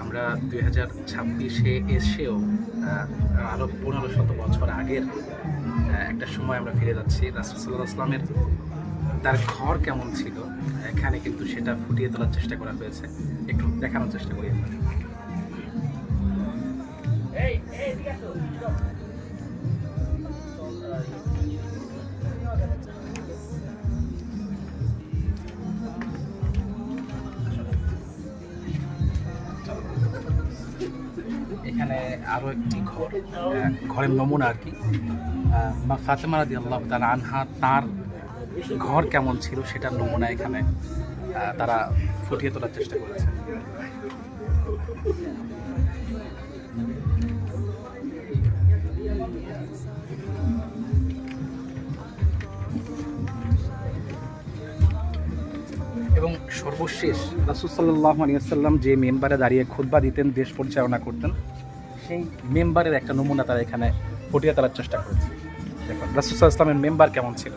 আমরা 2026-এ এসেও আরও 1500 বছর আগের একটা সময় আমরা ফিরে যাচ্ছি। রাসূল সাল্লাল্লাহু আলাইহি ওয়াসাল্লামের তার ঘর কেমন ছিল এখানে কিন্তু সেটা ফুটিয়ে তোলার চেষ্টা করা হয়েছে, একটু দেখানোর চেষ্টা করি আমরা। এখানে আরও একটি ঘর, ঘরের নমুনা আর কি। মা ফাতেমা রাদিয়াল্লাহু তাআলা আনহা তার ঘর কেমন ছিল সেটার নমুনা এখানে তারা ফুটিয়ে তোলার চেষ্টা করেছে। এবং সর্বশেষ রাসূল সাল্লাল্লাহু আলাইহি ওয়াসাল্লাম যে মেম্বারে দাঁড়িয়ে খুতবা দিতেন, দেশ পরিচালনা করতেন, সেই মেম্বারের একটা নমুনা তারা এখানে ফুটিয়ে তোলার চেষ্টা করেছে। দেখুন রাসূল সাল্লাল্লাহু আলাইহি ওয়াসাল্লামের মেম্বার কেমন ছিল।